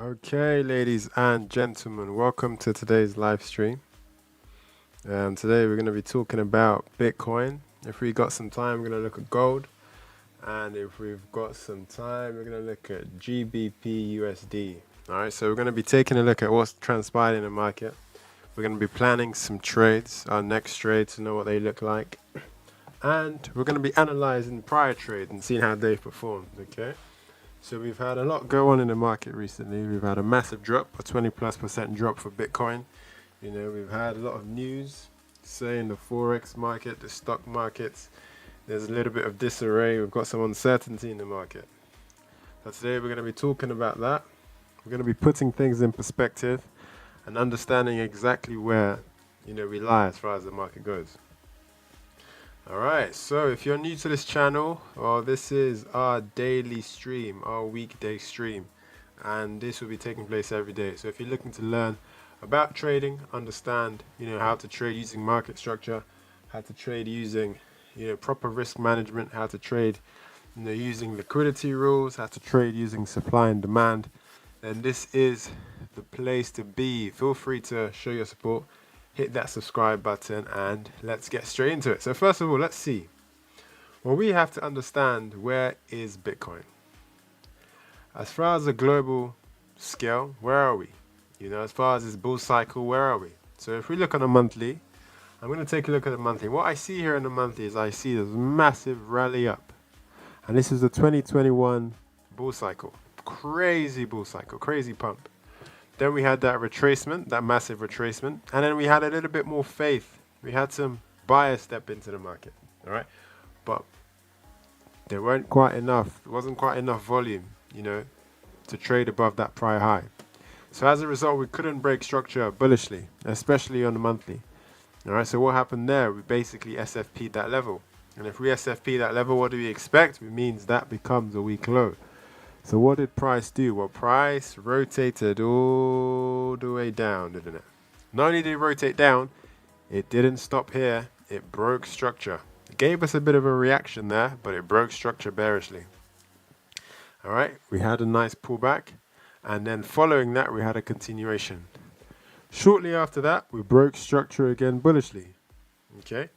Okay, ladies and gentlemen, welcome to today's live stream. Today we're going to be talking about Bitcoin. If we got some time, we're going to look at gold. And if we've got some time, we're going to look at GBP USD. All right, so we're going to be taking a look at what's transpired in the market. We're going to be planning some trades, our next trades, to know what they look like. And we're going to be analyzing prior trades and seeing how they've performed, okay? So we've had a lot go on in the market recently. We've had a massive drop, a 20+% drop for Bitcoin. You know, we've had a lot of news saying the Forex market, the stock markets, there's a little bit of disarray. We've got some uncertainty in the market. So today we're going to be talking about that. We're going to be putting things in perspective and understanding exactly where, we lie as far as the market goes. Alright, so if you're new to this channel, this is our daily stream, our weekday stream, and this will be taking place every day. So if you're looking to learn about trading, understand, how to trade using market structure, how to trade using, proper risk management, how to trade, using liquidity rules, how to trade using supply and demand, then this is the place to be. Feel free to show your support. Hit that subscribe button and let's get straight into it. So first of all, let's see. Well, we have to understand, where is Bitcoin? As far as the global scale, where are we? As far as this bull cycle, where are we? So if we look on a monthly, I'm going to take a look at the monthly. What I see here in the monthly is I see this massive rally up. And this is the 2021 bull cycle. Crazy bull cycle, crazy pump. Then we had that retracement, that massive retracement, and then we had a little bit more faith. We had some buyers step into the market, all right? But there weren't quite enough, there wasn't quite enough volume, to trade above that prior high. So as a result, we couldn't break structure bullishly, especially on the monthly. All right, so what happened there? We basically SFP'd that level. And if we SFP that level, what do we expect? It means that becomes a weak low. So what did price do? Well, price rotated all the way down, didn't it? Not only did it rotate down, it didn't stop here. It broke structure. It gave us a bit of a reaction there, but it broke structure bearishly. All right, we had a nice pullback, and then following that, we had a continuation. Shortly after that, we broke structure again bullishly. Okay,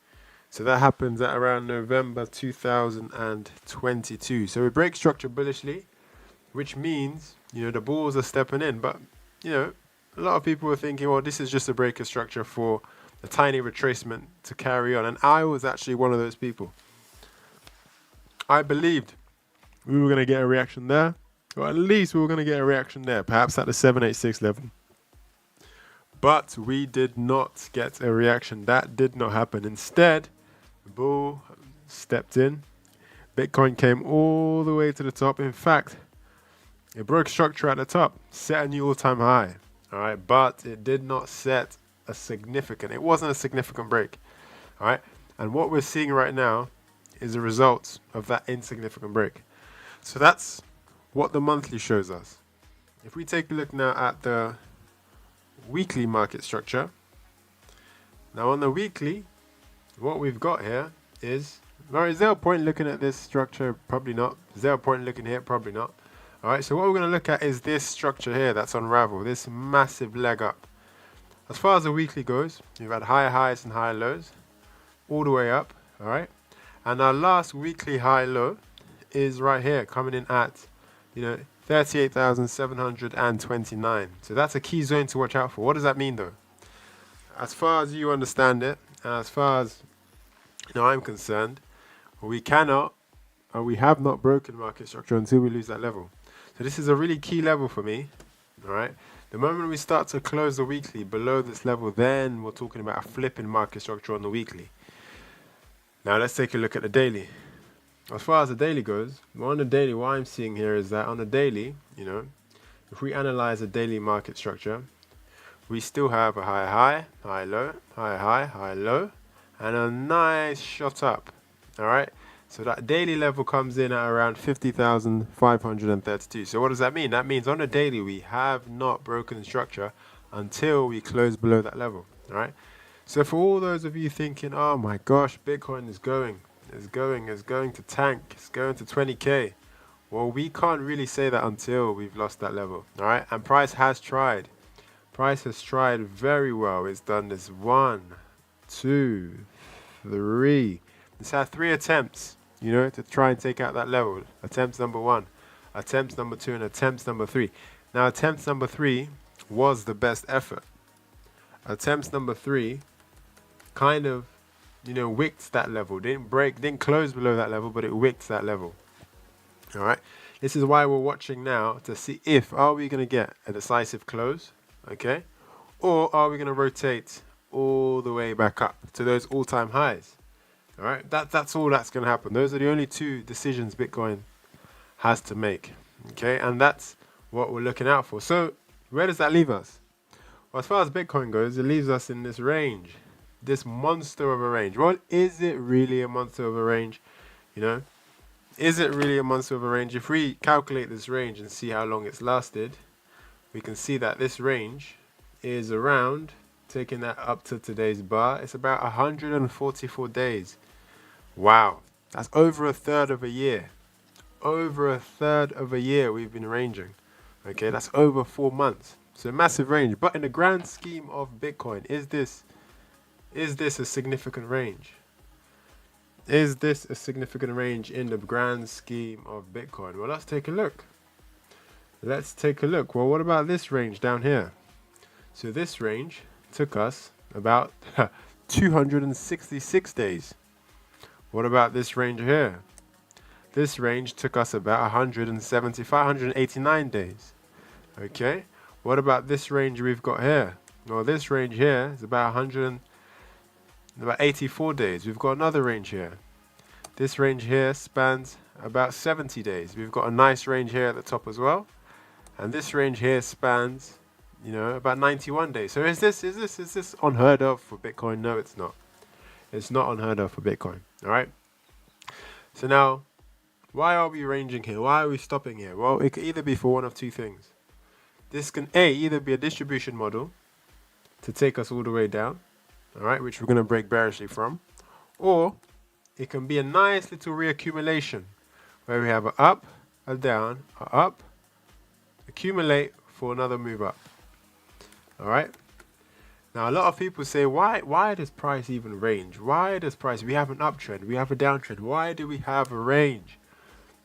so that happens at around November 2022. So we break structure bullishly, which means, the bulls are stepping in. But, a lot of people were thinking, well, this is just a breaker structure for a tiny retracement to carry on. And I was actually one of those people. I believed we were going to get a reaction there, or at least we were going to get a reaction there, perhaps at the 786 level. But we did not get a reaction. That did not happen. Instead, the bull stepped in. Bitcoin came all the way to the top. In fact, it broke structure at the top, set a new all-time high, all right? But it did not set it wasn't a significant break, all right? And what we're seeing right now is a result of that insignificant break. So that's what the monthly shows us. If we take a look now at the weekly market structure, now on the weekly, what we've got here is, is there a point looking at this structure? Probably not. Is there a point looking here? Probably not. All right, so what we're going to look at is this structure here that's unraveled, this massive leg up. As far as the weekly goes, we've had higher highs and higher lows, all the way up, all right? And our last weekly high low is right here, coming in at, 38,729. So that's a key zone to watch out for. What does that mean, though? As far as you understand it, and as far as, I'm concerned, we cannot, or we have not broken market structure until we lose that level. So this is a really key level for me, all right? The moment we start to close the weekly below this level, then we're talking about a flip in market structure on the weekly. Now let's take a look at the daily. As far as the daily goes, on the daily, what I'm seeing here is that on the daily, if we analyze the daily market structure, we still have a high high, high low, high high, high low, and a nice shot up, all right? So that daily level comes in at around 50,532. So what does that mean? That means on the daily, we have not broken structure until we close below that level, all right? So for all those of you thinking, oh my gosh, Bitcoin is going to tank, it's going to 20K. Well, we can't really say that until we've lost that level. All right. And price has tried. Price has tried very well. It's done this 1, 2, 3. It's had 3 attempts, to try and take out that level. Attempt number 1, attempt number 2, and attempt number 3. Now, attempt number 3 was the best effort. Attempt number 3 kind of, wicked that level. Didn't close below that level, but it wicked that level. All right. This is why we're watching now to see if are we going to get a decisive close, okay, or are we going to rotate all the way back up to those all-time highs. All right. That's all that's going to happen. Those are the only 2 decisions Bitcoin has to make. Okay, and that's what we're looking out for. So where does that leave us? Well, as far as Bitcoin goes, it leaves us in this range, this monster of a range. Well, is it really a monster of a range? Is it really a monster of a range? If we calculate this range and see how long it's lasted, we can see that this range is around, taking that up to today's bar, it's about 144 days. Wow, that's over a third of a year. Over a third of a year we've been ranging. Okay, that's over 4 months. So massive range. But in the grand scheme of Bitcoin, is this a significant range? Is this a significant range in the grand scheme of Bitcoin? Well, let's take a look. Let's take a look. Well, what about this range down here? So this range took us about 266 days. What about this range here? This range took us about 189 days. Okay. What about this range we've got here? Well, this range here is about 84 days. We've got another range here. This range here spans about 70 days. We've got a nice range here at the top as well. And this range here spans, about 91 days. So is this unheard of for Bitcoin? No, it's not. It's not unheard of for Bitcoin. All right. So now, why are we ranging here? Why are we stopping here? Well, it could either be for one of 2 things. This can either be a distribution model to take us all the way down, all right, which we're going to break bearishly from, or it can be a nice little reaccumulation where we have an up, a down, a up, accumulate for another move up. All right. Now, a lot of people say, why does price even range? Why does price? We have an uptrend, we have a downtrend. Why do we have a range?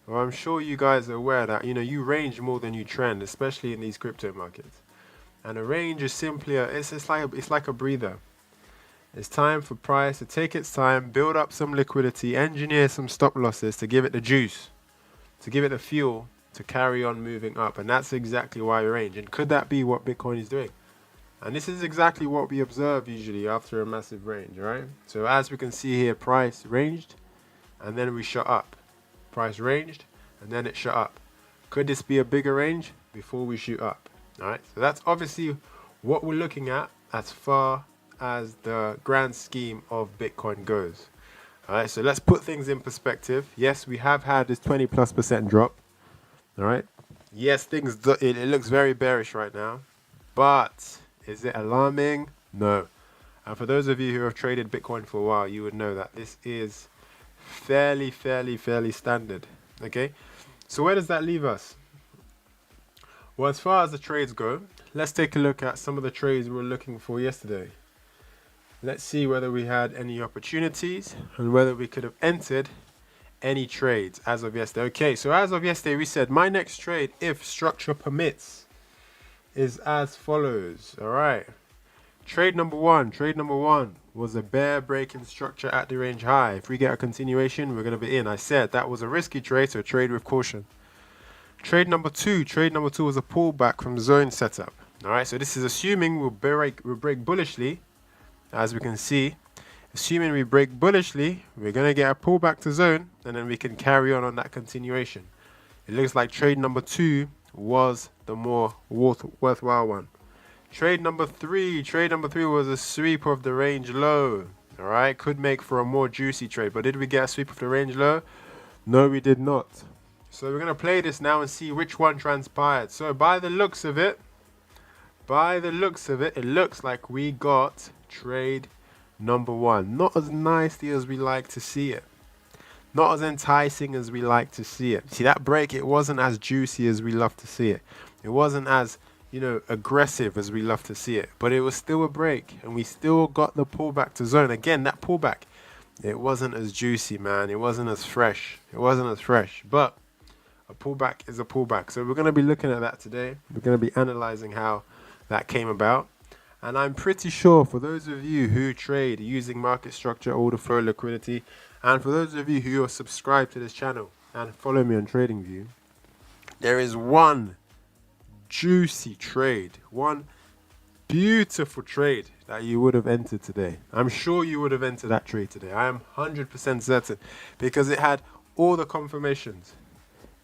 Well, I'm sure you guys are aware that, you range more than you trend, especially in these crypto markets. And a range is simply it's like a breather. It's time for price to take its time, build up some liquidity, engineer some stop losses to give it the juice, to give it the fuel to carry on moving up. And that's exactly why we range. And could that be what Bitcoin is doing? And this is exactly what we observe usually after a massive range, right? So as we can see here, price ranged and then we shot up. Price ranged and then it shot up. Could this be a bigger range before we shoot up? All right. So that's obviously what we're looking at as far as the grand scheme of Bitcoin goes. All right. So let's put things in perspective. Yes, we have had this 20+% drop. All right. Yes, it looks very bearish right now, but is it alarming? No. And for those of you who have traded Bitcoin for a while, you would know that this is fairly standard. Okay. So where does that leave us? Well, as far as the trades go, let's take a look at some of the trades we were looking for yesterday. Let's see whether we had any opportunities and whether we could have entered any trades as of yesterday. Okay, so as of yesterday, we said my next trade, if structure permits, is as follows. All right. Trade number one was a bear breaking structure at the range high. If we get a continuation, we're going to be in. I said that was a risky trade, so trade with caution. Trade number two was a pullback from zone setup. All right, so this is assuming we'll break bullishly, as we can see. Assuming we break bullishly, we're going to get a pullback to zone, and then we can carry on that continuation. It looks like trade number 2 was the more worthwhile one. Trade number three was a sweep of the range low. All right, could make for a more juicy trade, but did we get a sweep of the range low? No, we did not. So we're going to play this now and see which one transpired. So by the looks of it, it looks like we got trade number 1. Not as nicely as we like to see it. Not as enticing as we like to see it. See, that break, it wasn't as juicy as we love to see it. It wasn't as, aggressive as we love to see it. But it was still a break, and we still got the pullback to zone. Again, that pullback, it wasn't as juicy, man. It wasn't as fresh. It wasn't as fresh. But a pullback is a pullback. So we're going to be looking at that today. We're going to be analyzing how that came about. And I'm pretty sure for those of you who trade using market structure, order flow, liquidity, and for those of you who are subscribed to this channel and follow me on TradingView, there is one juicy trade, one beautiful trade that you would have entered today. I'm sure you would have entered that trade today. I am 100% certain because it had all the confirmations,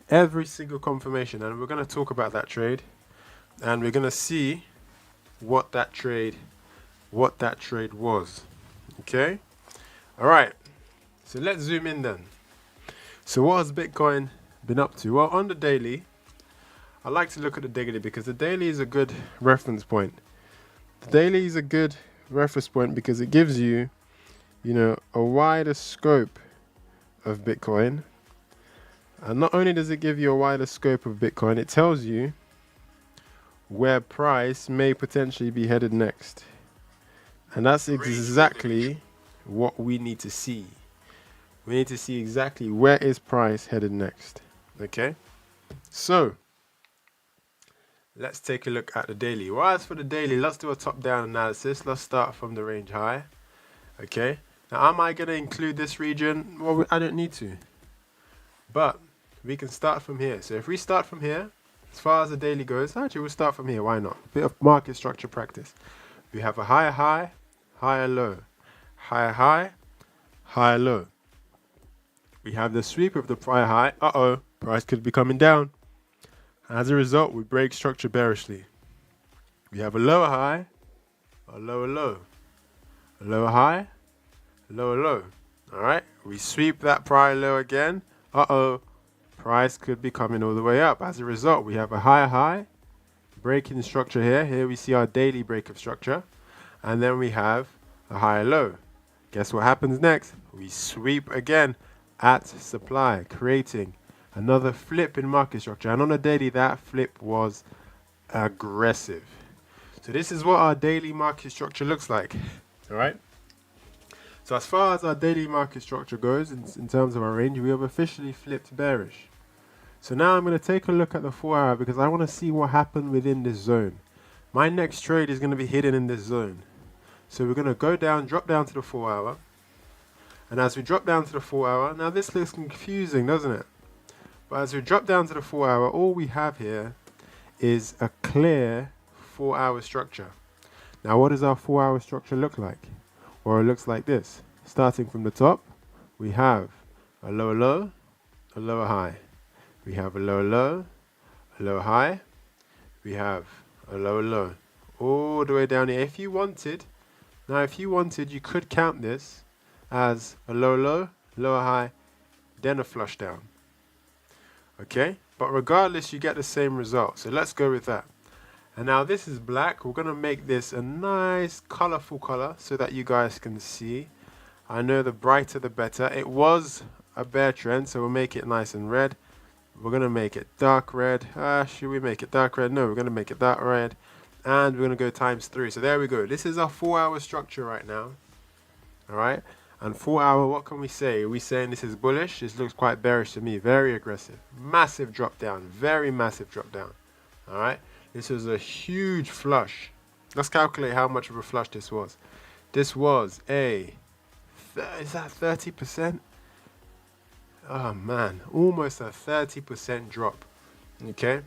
every single confirmation. And we're going to talk about that trade and we're going to see what that trade was. Okay? All right. So let's zoom in then. So what has Bitcoin been up to? Well, on the daily, I like to look at the daily because the daily is a good reference point. The daily is a good reference point because it gives you, a wider scope of Bitcoin. And not only does it give you a wider scope of Bitcoin, it tells you where price may potentially be headed next. And that's exactly what we need to see. We need to see exactly where is price headed next. Okay? So, let's take a look at the daily. Well, as for the daily, let's do a top-down analysis. Let's start from the range high. Okay? Now, am I going to include this region? Well, I don't need to. But we can start from here. So if we start from here, as far as the daily goes, actually we'll start from here. Why not? A bit of market structure practice. We have a higher high, higher low. Higher high, higher low. We have the sweep of the prior high. Price could be coming down. As a result, we break structure bearishly. We have a lower high, a lower low. A lower high, a lower low. All right, we sweep that prior low again. Price could be coming all the way up. As a result, we have a higher high, breaking structure here. Here we see our daily break of structure. And then we have a higher low. Guess what happens next? We sweep again at supply, creating another flip in market structure. And on a daily, that flip was aggressive. So this is what our daily market structure looks like. All right. So as far as our daily market structure goes, in terms of our range, we have officially flipped bearish. So now I'm going to take a look at the 4 hour because I want to see what happened within this zone. My next trade is going to be hidden in this zone. So we're going to go down, drop down to the 4 hour. And as we drop down to the 4 hour, now this looks confusing, doesn't it? But as we drop down to the 4 hour, all we have here is a clear 4 hour structure. Now what does our 4 hour structure look like? Well, it looks like this. Starting from the top, we have a lower low, a lower high. We have a lower low, a lower high. We have a lower low. All the way down here. If you wanted, you could count this as a lower low, lower high, then a flush down. Okay? But regardless, you get the same result. So let's go with that. And now this is black. We're going to make this a nice colorful color so that you guys can see. I know the brighter the better. It was a bear trend, so we'll make it nice and red. We're going to make it dark red. Should we make it dark red? No, we're going to make it dark red. And we're going to go ×3. So there we go. This is our 4 hour structure right now. All right. And 4 hour, what can we say? Are we saying this is bullish? This looks quite bearish to me. Very aggressive. Massive drop down. Very massive drop down. All right. This was a huge flush. Let's calculate how much of a flush this was. This was a, is that 30%? Oh man, almost a 30% drop. Okay.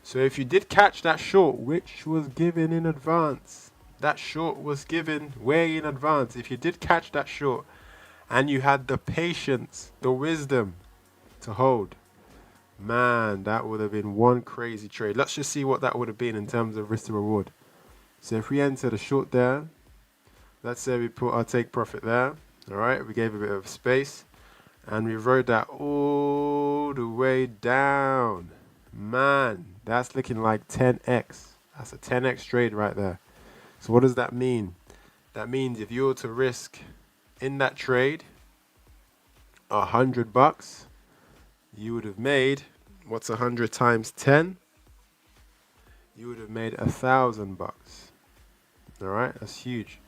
So if you did catch that short, which was given in advance, that short was given way in advance. If you did catch that short and you had the patience, the wisdom to hold, man, that would have been one crazy trade. Let's just see what that would have been in terms of risk to reward. So if we enter the short there, let's say we put our take profit there. All right, we gave a bit of space and we rode that all the way down. Man, that's looking like 10x. That's a 10x trade right there. So what does that mean? That means if you were to risk in that trade $100, you would have made, what's 100 times 10? You would have made $1,000. All right, that's huge.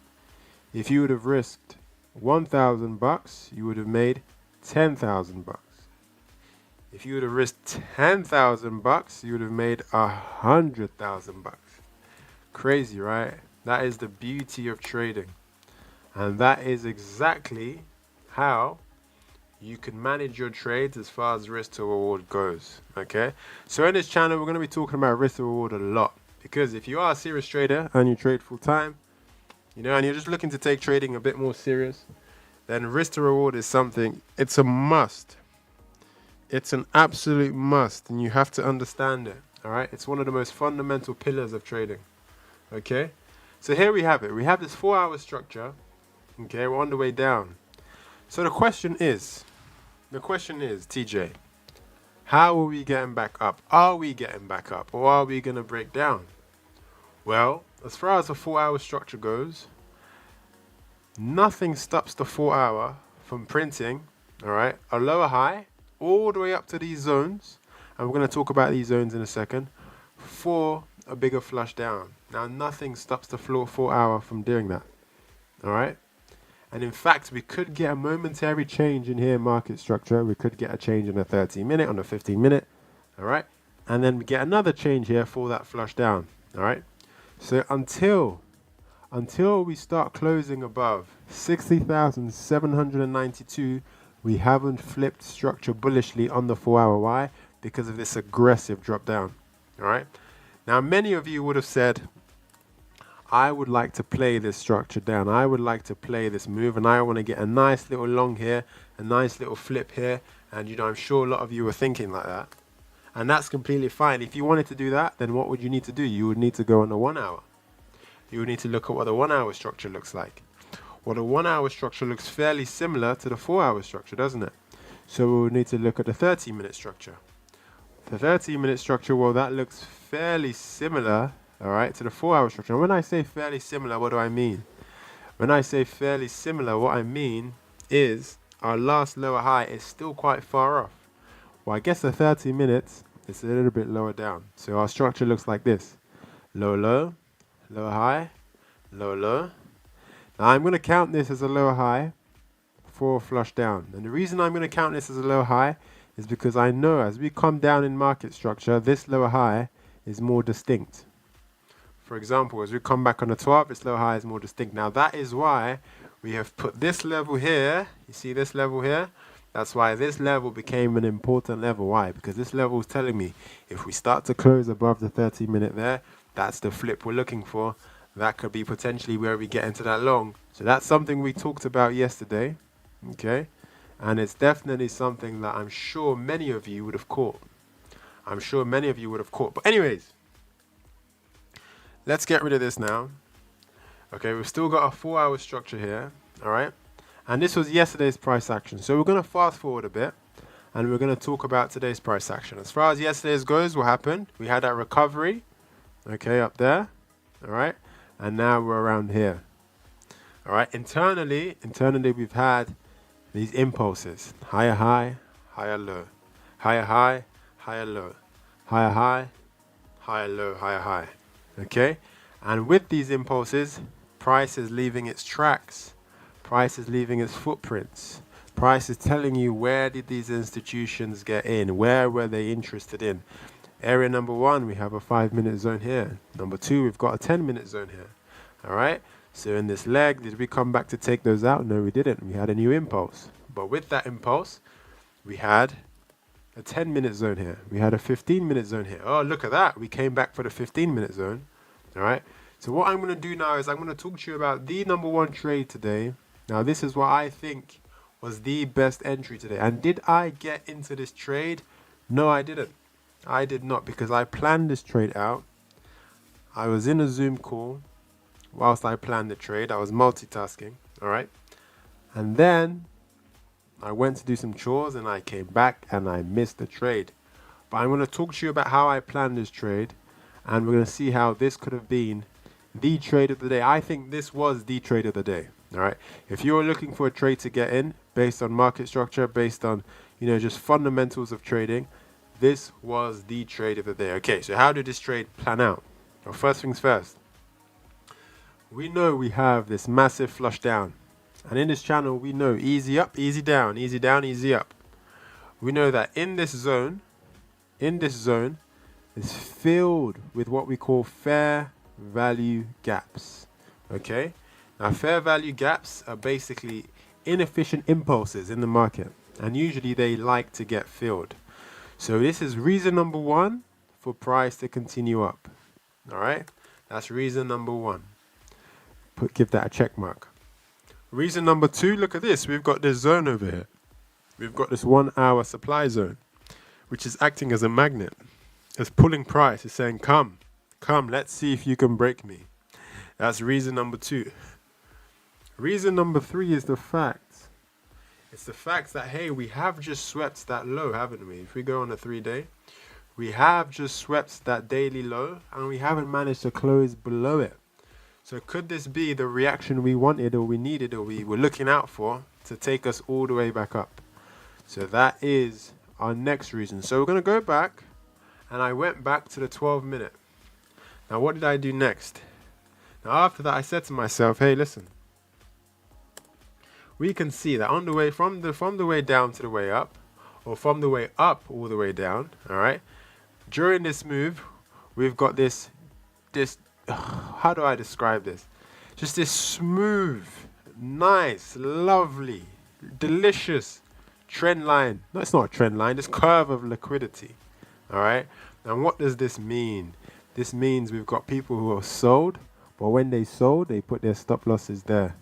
If you would have risked $1,000, you would have made $10,000. If you would have risked $10,000, you would have made $100,000. Crazy, right? That is the beauty of trading. And that is exactly how you can manage your trades as far as risk to reward goes. Okay? So in this channel, we're going to be talking about risk to reward a lot. Because if you are a serious trader and you trade full time, and you're just looking to take trading a bit more serious, then risk to reward is something, it's a must. It's an absolute must, and you have to understand it. All right? It's one of the most fundamental pillars of trading. Okay? So here we have it. We have this 4-hour structure. Okay, we're on the way down. So the question is, TJ, how are we getting back up? Are we getting back up, or are we going to break down? Well, as far as the 4-hour structure goes, nothing stops the 4-hour from printing, all right, a lower high all the way up to these zones, and we're going to talk about these zones in a second, for a bigger flush down. Now, nothing stops the 4-hour from doing that, all right? And in fact, we could get a momentary change in here market structure. We could get a change in a 30-minute, on a 15-minute, all right? And then we get another change here for that flush down, all right? So until we start closing above 60,792, we haven't flipped structure bullishly on the 4-hour. Why? Because of this aggressive drop down, all right? Now, many of you would have said, I would like to play this structure down. I would like to play this move, and I want to get a nice little long here, a nice little flip here. And, I'm sure a lot of you were thinking like that. And that's completely fine. If you wanted to do that, then what would you need to do? You would need to go on the 1-hour. You would need to look at what the 1-hour structure looks like. Well, the 1-hour structure looks fairly similar to the 4-hour structure, doesn't it? So we would need to look at the 30-minute structure. The 30-minute structure, well, that looks fairly similar, all right, to the 4-hour structure. And when I say fairly similar, what do I mean? When I say fairly similar, what I mean is our last lower high is still quite far off. Well, I guess the 30 minutes is a little bit lower down. So our structure looks like this. Low, low, low, high, low, low. Now I'm going to count this as a lower high for a flush down. And the reason I'm going to count this as a lower high is because I know as we come down in market structure, this lower high is more distinct. For example, as we come back on the 12, this lower high is more distinct. Now that is why we have put this level here. You see this level here? That's why this level became an important level. Why? Because this level is telling me if we start to close above the 30-minute there, that's the flip we're looking for. That could be potentially where we get into that long. So that's something we talked about yesterday. Okay? And it's definitely something that I'm sure many of you would have caught. But anyways, let's get rid of this now. Okay, we've still got a 4-hour structure here. All right? And this was yesterday's price action. So we're going to fast forward a bit. And we're going to talk about today's price action. As far as yesterday's goes, what happened? We had that recovery. Okay, up there. All right? And now we're around here. All right? Internally, we've had these impulses. Higher high, higher low. Higher high, higher low. Higher high, higher low, higher high. Okay? And with these impulses, price is leaving its tracks. Price is leaving its footprints. Price is telling you, where did these institutions get in? Where were they interested in? Area number 1, we have a 5-minute zone here. Number 2, we've got a 10-minute zone here. All right? So in this leg, did we come back to take those out? No, we didn't. We had a new impulse. But with that impulse, we had a 10-minute zone here. We had a 15-minute zone here. Oh, look at that. We came back for the 15-minute zone. All right? So what I'm going to do now is I'm going to talk to you about the number 1 trade today. Now, this is what I think was the best entry today. And did I get into this trade? No, I didn't. I did not, because I planned this trade out. I was in a Zoom call whilst I planned the trade. I was multitasking, all right? And then I went to do some chores and I came back and I missed the trade. But I'm going to talk to you about how I planned this trade, and we're going to see how this could have been the trade of the day. I think this was the trade of the day. All right. If you're looking for a trade to get in based on market structure, based on, just fundamentals of trading, this was the trade of the day. Okay, so how did this trade plan out? Well, first things first, we know we have this massive flush down. And in this channel, we know easy up, easy down, easy down, easy up. We know that in this zone is filled with what we call fair value gaps. Okay? Now, fair value gaps are basically inefficient impulses in the market. And usually they like to get filled. So this is reason number one for price to continue up. All right? That's reason number one. Give that a check mark. Reason number two, look at this. We've got this zone over here. We've got this 1 hour supply zone, which is acting as a magnet. It's pulling price. It's saying, come, let's see if you can break me. That's reason number two. Reason number three is the fact. It's the fact that, hey, we have just swept that low, haven't we? If we go on a 3-day, we have just swept that daily low, and we haven't managed to close below it. So could this be the reaction we wanted or we needed or we were looking out for to take us all the way back up? So that is our next reason. So we're going to go back, and I went back to the 12-minute. Now what did I do next? Now after that I said to myself, hey, listen. We can see that on the way from the way down to the way up, or from the way up all the way down, all right? During this move, we've got this how do I describe this? Just this smooth, nice, lovely, delicious trend line. No, it's not a trend line, this curve of liquidity. All right? And what does this mean? This means we've got people who are sold, but when they sold, they put their stop losses there.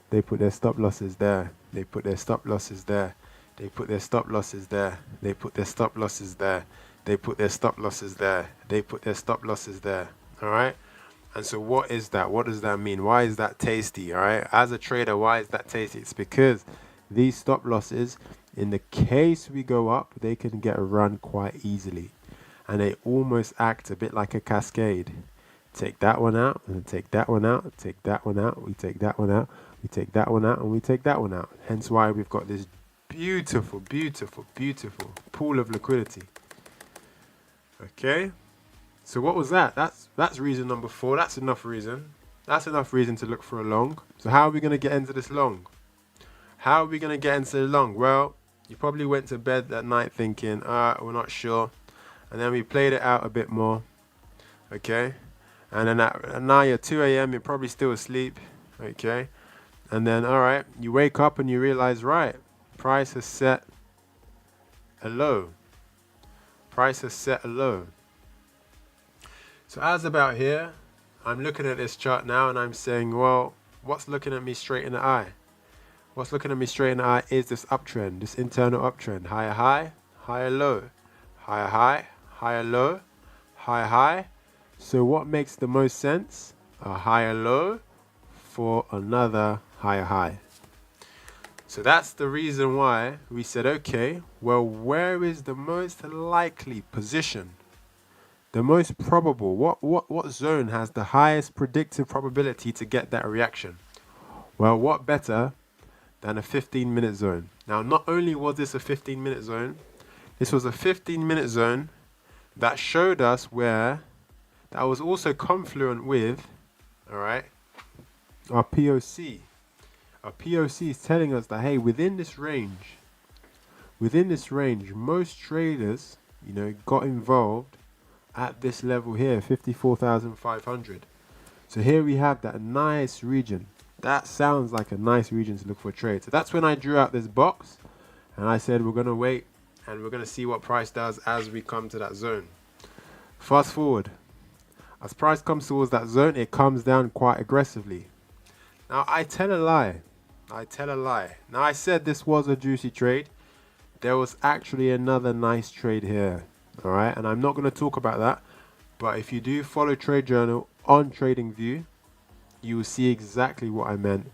They put their stop losses there. They put their stop losses there. They put their stop losses there. They put their stop losses there. They put their stop losses there. They put their stop losses there. All right? And so what is that? What does that mean? Why is that tasty? All right? As a trader, why is that tasty? It's because these stop losses, in the case we go up, they can get run quite easily. And they almost act a bit like a cascade. Take that one out, and take that one out, take that one out, we take that one out, we take that one out, and we take that one out. Hence why we've got this beautiful, beautiful, beautiful pool of liquidity. Okay? So what was that? That's reason number 4. That's enough reason. That's enough reason to look for a long. So how are we going to get into this long? How are we going to get into the long? Well, you probably went to bed that night thinking, we're not sure. And then we played it out a bit more. Okay? And then now you're 2 a.m., you're probably still asleep. Okay? And then, all right, you wake up and you realize, right, price has set a low. Price has set a low. So as about here, I'm looking at this chart now and I'm saying, well, what's looking at me straight in the eye? What's looking at me straight in the eye is this uptrend, this internal uptrend. Higher high, higher low. Higher high, higher low, higher high. So what makes the most sense? A higher low for another higher high. So that's the reason why we said, okay, well, where is the most likely position? The most probable, what zone has the highest predictive probability to get that reaction? Well, what better than a 15-minute zone? Now, not only was this a 15-minute zone, this was a 15-minute zone that showed us where that was also confluent with, all right, our POC. Our POC is telling us that, hey, within this range, most traders, got involved at this level here, 54,500. So here we have that nice region. That sounds like a nice region to look for a trade. So that's when I drew out this box and I said we're going to wait and we're going to see what price does as we come to that zone. Fast forward. As price comes towards that zone, it comes down quite aggressively. Now I tell a lie. Now I said this was a juicy trade. There was actually another nice trade here. All right, and I'm not going to talk about that, but if you do follow Trade Journal on TradingView, you will see exactly what I meant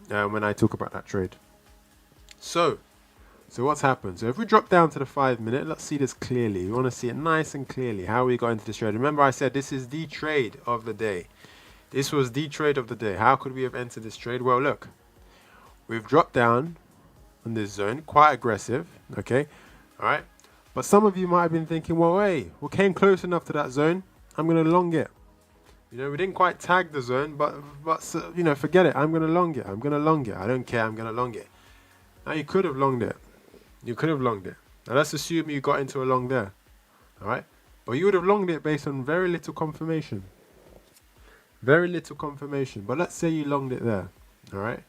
when I talk about that trade. So what's happened? So if we drop down to the 5-minute, let's see this clearly. We want to see it nice and clearly how we got into this trade. Remember I said this is the trade of the day. This was the trade of the day. How could we have entered this trade? Well, look, we've dropped down on this zone, quite aggressive, okay? All right. But some of you might have been thinking, well, hey, we came close enough to that zone. I'm going to long it. You know, we didn't quite tag the zone, but you know, forget it. I'm going to long it. I'm going to long it. I don't care. I'm going to long it. Now, you could have longed it. You could have longed it. Now, let's assume you got into a long there. All right. But you would have longed it based on very little confirmation. Very little confirmation. But let's say you longed it there. All right.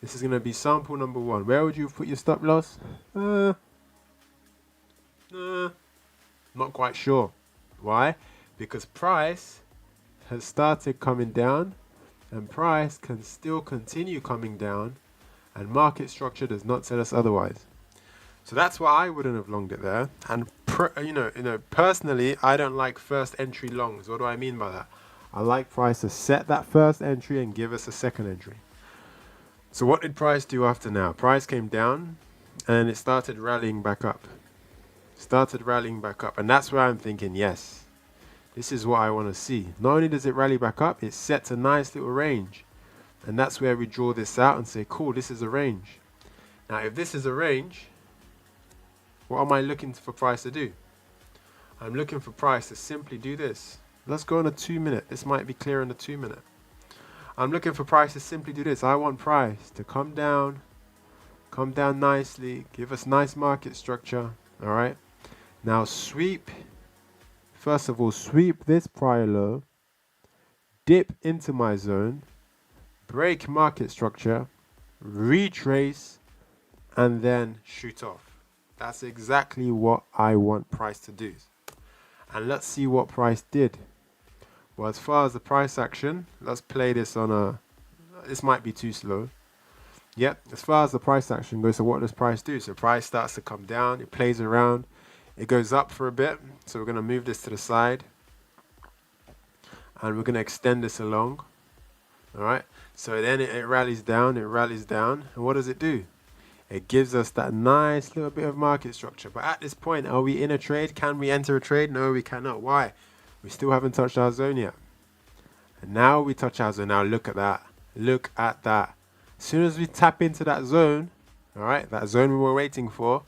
This is going to be sample number 1. Where would you put your stop loss? Not quite sure. Why? Because price has started coming down, and price can still continue coming down, and market structure does not tell us otherwise. So that's why I wouldn't have longed it there. And personally, I don't like first entry longs. What do I mean by that? I like price to set that first entry and give us a second entry. So what did price do after now? Price came down and it started rallying back up. And that's where I'm thinking, yes, this is what I want to see. Not only does it rally back up, it sets a nice little range. And that's where we draw this out and say, cool, this is a range. Now, if this is a range, what am I looking for price to do? I'm looking for price to simply do this. Let's go on a 2 minute. This might be clear on the 2 minute. I'm looking for price to simply do this. I want price to come down nicely, give us nice market structure. All right. Now first of all, sweep this prior low, dip into my zone, break market structure, retrace, and then shoot off. That's exactly what I want price to do. And let's see what price did. Well, as far as the price action, let's play this on this might be too slow. Yep, as far as the price action goes, so what does price do? So price starts to come down, it plays around, it goes up for a bit. So we're going to move this to the side. And we're going to extend this along. All right, so then it rallies down, and what does it do? It gives us that nice little bit of market structure. But at this point, are we in a trade? Can we enter a trade? No, we cannot. Why? We still haven't touched our zone yet. And now we touch our zone. Now look at that. Look at that. As soon as we tap into that zone, all right, that zone we were waiting for,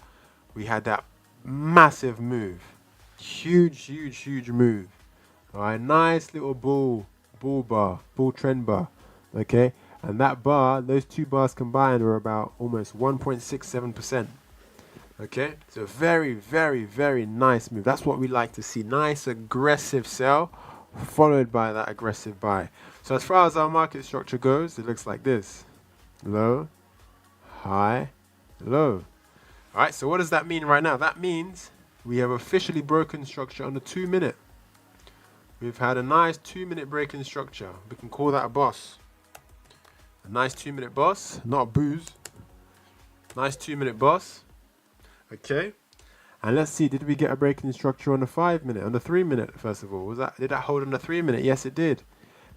we had that massive move. Huge move. All right, nice little bull trend bar. Okay, and that bar, those two bars combined were about almost 1.67%. Okay, so very nice move. That's what we like to see. Nice aggressive sell followed by that aggressive buy. So as far as our market structure goes, it looks like this: low, high, low. All right, so what does that mean right now? That means we have officially broken structure on the 2 minute. We've had a nice 2 minute break in structure. We can call that a boss. A nice 2 minute boss, not a booze. Nice 2 minute boss. Okay. And let's see, did we get a break in structure on the 5 minute? On the 3 minute, first of all? Did that hold on the 3 minute? Yes, it did.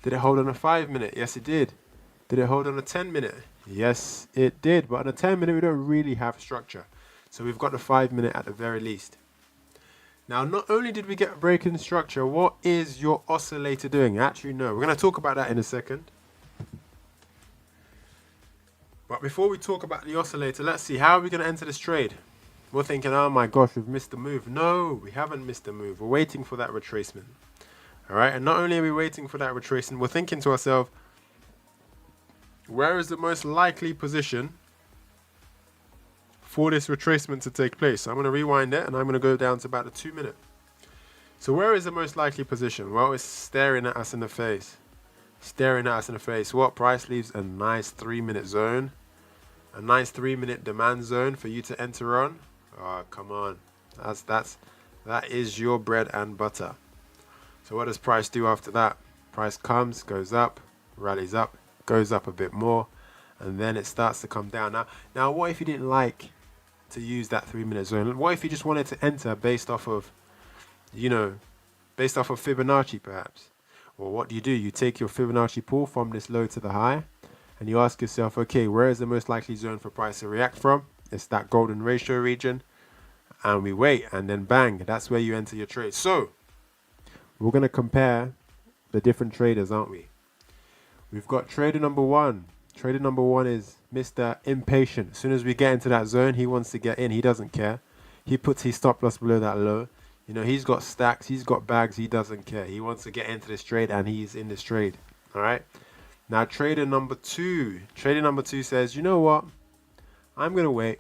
Did it hold on the 5 minute? Yes, it did. Did it hold on the 10 minute? Yes, it did. But on the 10 minute, we don't really have structure. So we've got the 5 minute at the very least. Now, not only did we get a break in structure, what is your oscillator doing? Actually, no. We're going to talk about that in a second. But before we talk about the oscillator, let's see, how are we going to enter this trade? We're thinking, oh my gosh, we've missed the move. No, we haven't missed the move. We're waiting for that retracement. All right, and not only are we waiting for that retracement, we're thinking to ourselves, where is the most likely position for this retracement to take place? So I'm going to rewind it, and I'm going to go down to about the 2 minute. So where is the most likely position? Well, it's staring at us in the face. Staring at us in the face. What? Price leaves a nice 3 minute zone. A nice 3 minute demand zone for you to enter on. Oh, come on. That is your bread and butter. So what does price do after that? Price comes, goes up, rallies up, goes up a bit more, and then it starts to come down. Now what if you didn't like to use that 3 minute zone? What if you just wanted to enter based off of Fibonacci perhaps? Well, what do? You take your Fibonacci pull from this low to the high, and you ask yourself, okay, where is the most likely zone for price to react from? It's that golden ratio region, and we wait, and then bang, that's where you enter your trade. So we're going to compare the different traders, aren't we? We've got trader number one. Trader number one is Mr. Impatient. As soon as we get into that zone, he wants to get in. He doesn't care. He puts his stop loss below that low. You know, he's got stacks, he's got bags, he doesn't care. He wants to get into this trade, and he's in this trade. All right. Now, trader number two. Trader number two says, you know what? I'm going to wait.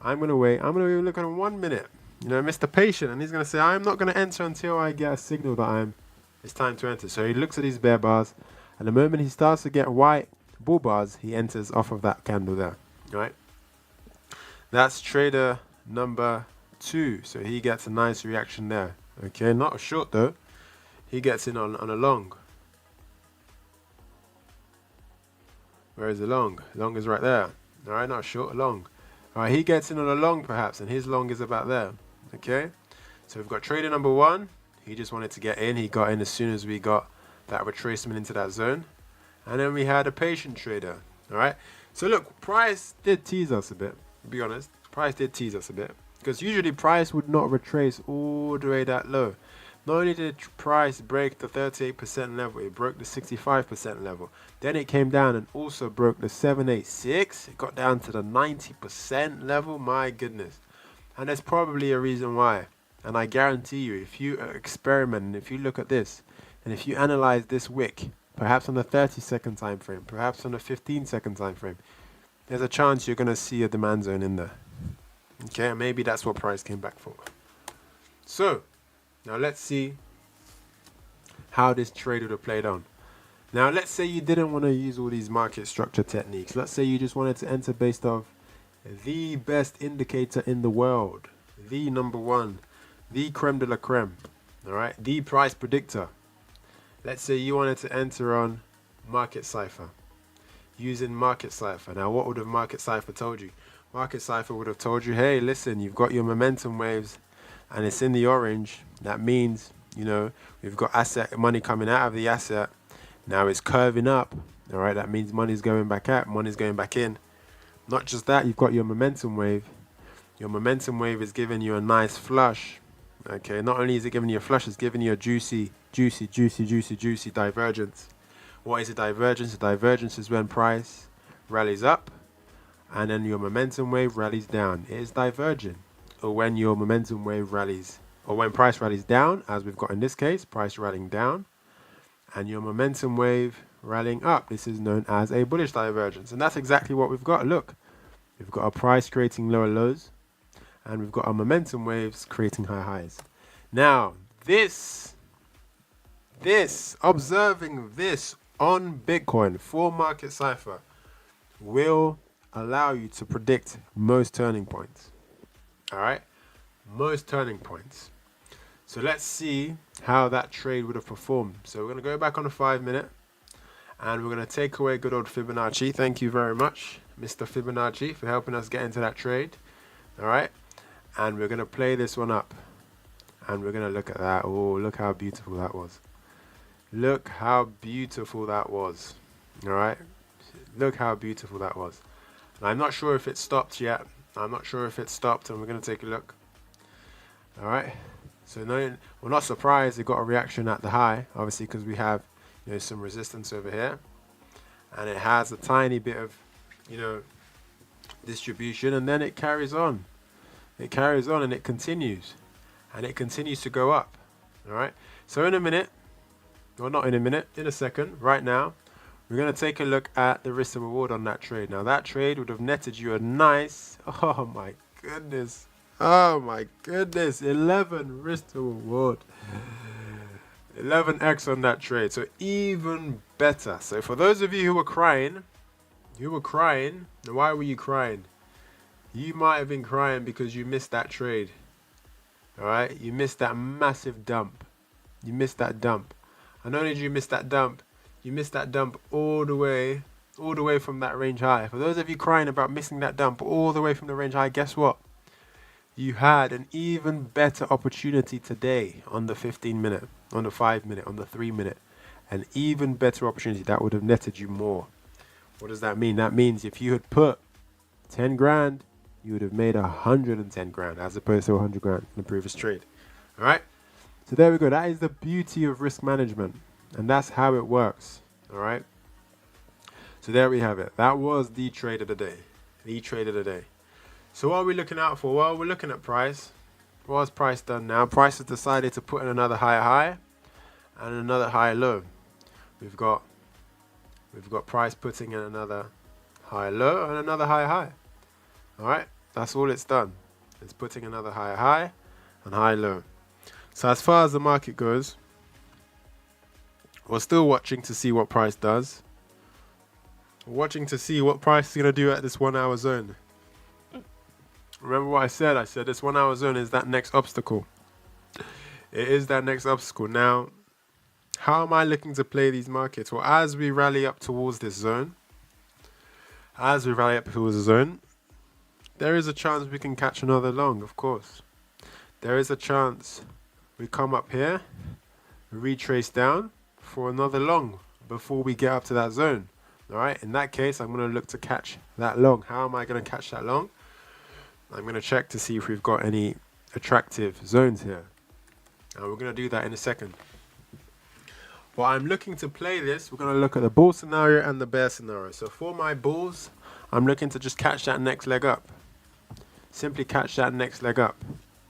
I'm going to look at 1 minute. You know, Mr. Patient. And he's going to say, I'm not going to enter until I get a signal that it's time to enter. So he looks at these bear bars. And the moment he starts to get white bull bars, he enters off of that candle there. All right. That's trader number two. So he gets a nice reaction there. Okay. Not a short, though. He gets in on a long. Where is the long? Long is right there. All right, not short, a long. All right, he gets in on a long perhaps, and his long is about there. Okay, so we've got trader number one. He just wanted to get in. He got in as soon as we got that retracement into that zone. And then we had a patient trader. All right, so look, price did tease us a bit, to be honest. Price did tease us a bit. Because usually price would not retrace all the way that low. Not only did price break the 38% level, it broke the 65% level. Then it came down and also broke the 786. It got down to the 90% level. My goodness. And there's probably a reason why. And I guarantee you, if you experiment and if you look at this, and if you analyze this wick, perhaps on a 30-second time frame, perhaps on a 15-second time frame, there's a chance you're going to see a demand zone in there. Okay, and maybe that's what price came back for. So, now let's see how this trade would have played on. Now let's say you didn't want to use all these market structure techniques. Let's say you just wanted to enter based off the best indicator in the world. The number one. The creme de la creme. Alright, the price predictor. Let's say you wanted to enter on Market Cipher. Using Market Cipher. Now what would have Market Cipher told you? Market Cipher would have told you, hey listen, you've got your momentum waves and it's in the orange. That means, you know, we've got asset money coming out of the asset. Now it's curving up. All right, that means money's going back out, money's going back in. Not just that, you've got your momentum wave. Your momentum wave is giving you a nice flush. Okay, not only is it giving you a flush, it's giving you a juicy divergence. What is a divergence? A divergence is when price rallies up and then your momentum wave rallies down. It is diverging. Or when your momentum wave rallies, or when price rallies down, as we've got in this case, price rallying down, and your momentum wave rallying up. This is known as a bullish divergence. And that's exactly what we've got. Look, we've got a price creating lower lows, and we've got our momentum waves creating high highs. Now, observing this on Bitcoin for Market Cipher will allow you to predict most turning points. All right, most turning points. So let's see how that trade would have performed. So we're going to go back on the 5 minute and we're going to take away good old Fibonacci. Thank you very much, Mr. Fibonacci, for helping us get into that trade. All right, and we're going to play this one up and we're going to look at that. Oh, look how beautiful that was. Look how beautiful that was. All right, look how beautiful that was. And I'm not sure if it stopped yet. I'm not sure if it stopped, and we're going to take a look. All right. So no, we're not surprised it got a reaction at the high, obviously, because we have, you know, some resistance over here, and it has a tiny bit of, you know, distribution, and then it carries on. It carries on, and it continues to go up. All right. So in a minute, well, not in a minute, in a second, right now, we're going to take a look at the risk and reward on that trade. Now, that trade would have netted you a nice, oh my goodness, 11 risk to reward. 11x on that trade. So even better. So for those of you who were crying, and why were you crying? You might have been crying because you missed that trade. All right? You missed that massive dump. You missed that dump. And not only did you miss that dump, you missed that dump all the way from that range high. For those of you crying about missing that dump all the way from the range high, guess what? You had an even better opportunity today on the 15 minute, on the 5 minute, on the 3 minute. An even better opportunity that would have netted you more. What does that mean? That means if you had put 10 grand, you would have made 110 grand as opposed to 100 grand in the previous trade. All right? So there we go. That is the beauty of risk management. And that's how it works. All right? So there we have it. That was the trade of the day. The trade of the day. So what are we looking out for? Well, we're looking at price. What has price done now? Price has decided to put in another higher high and another higher low. We've got price putting in another higher low and another higher high. Alright, that's all it's done. It's putting another higher high and higher low. So as far as the market goes, we're still watching to see what price does. We're watching to see what price is going to do at this 1 hour zone. Remember what I said? I said this 1 hour zone is that next obstacle. It is that next obstacle. Now, how am I looking to play these markets? Well, as we rally up towards this zone, there is a chance we can catch another long, of course. There is a chance we come up here, retrace down for another long before we get up to that zone. Alright, in that case, I'm going to look to catch that long. How am I going to catch that long? I'm going to check to see if we've got any attractive zones here. And we're going to do that in a second. But I'm looking to play this. We're going to look at the bull scenario and the bear scenario. So for my bulls, I'm looking to just catch that next leg up. Simply catch that next leg up.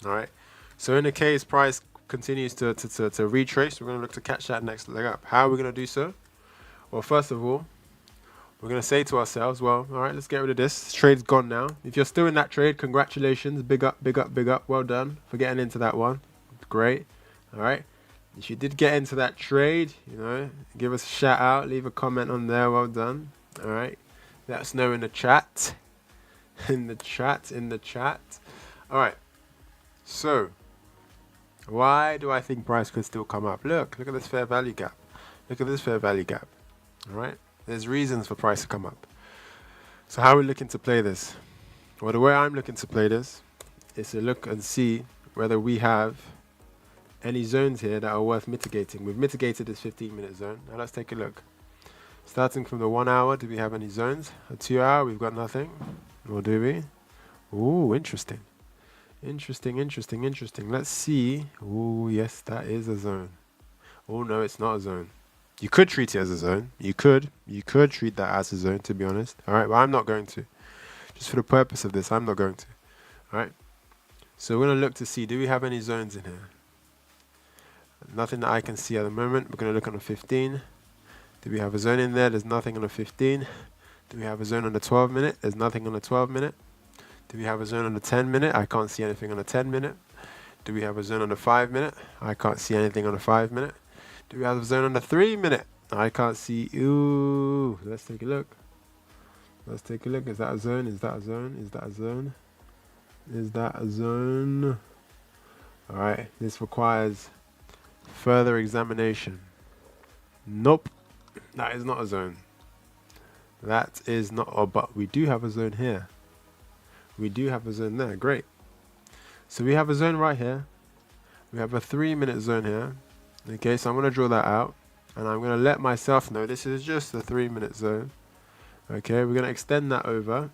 Alright. So in the case price continues to retrace, we're going to look to catch that next leg up. How are we going to do so? Well, first of all, we're going to say to ourselves, well, all right, let's get rid of this. This trade's gone now. If you're still in that trade, congratulations. Big up, big up, big up. Well done for getting into that one. Great. All right. If you did get into that trade, you know, give us a shout out. Leave a comment on there. Well done. All right. Let us know in the chat. In the chat. All right. So, why do I think price could still come up? Look at this fair value gap. Look at this fair value gap. All right. There's reasons for price to come up. So how are we looking to play this? Well, the way I'm looking to play this is to look and see whether we have any zones here that are worth mitigating. We've mitigated this 15-minute zone. Now let's take a look. Starting from the 1 hour, do we have any zones? A 2 hour, we've got nothing. Or do we? Ooh, interesting. Interesting. Let's see. Ooh, yes, that is a zone. Oh, no, it's not a zone. You could treat it as a zone. You could treat that as a zone, to be honest. All right, but I'm not going to. Just for the purpose of this, I'm not going to. All right. So we're going to look to see, do we have any zones in here? Nothing that I can see at the moment. We're going to look on the 15. Do we have a zone in there? There's nothing on the 15. Do we have a zone on the 12-minute? There's nothing on the 12-minute. Do we have a zone on the 10-minute? I can't see anything on the 10-minute. Do we have a zone on the 5-minute? I can't see anything on the 5-minute. Do we have a zone on the 3-minute? I can't see. Ooh, let's take a look. Is that a zone? Is that a zone? All right, this requires further examination. Nope, that is not a zone. That is not. Oh, but we do have a zone here. We do have a zone there. Great. So we have a zone right here. We have a 3-minute zone here. Okay, so I'm going to draw that out, and I'm going to let myself know this is just a 3-minute zone. Okay, we're going to extend that over,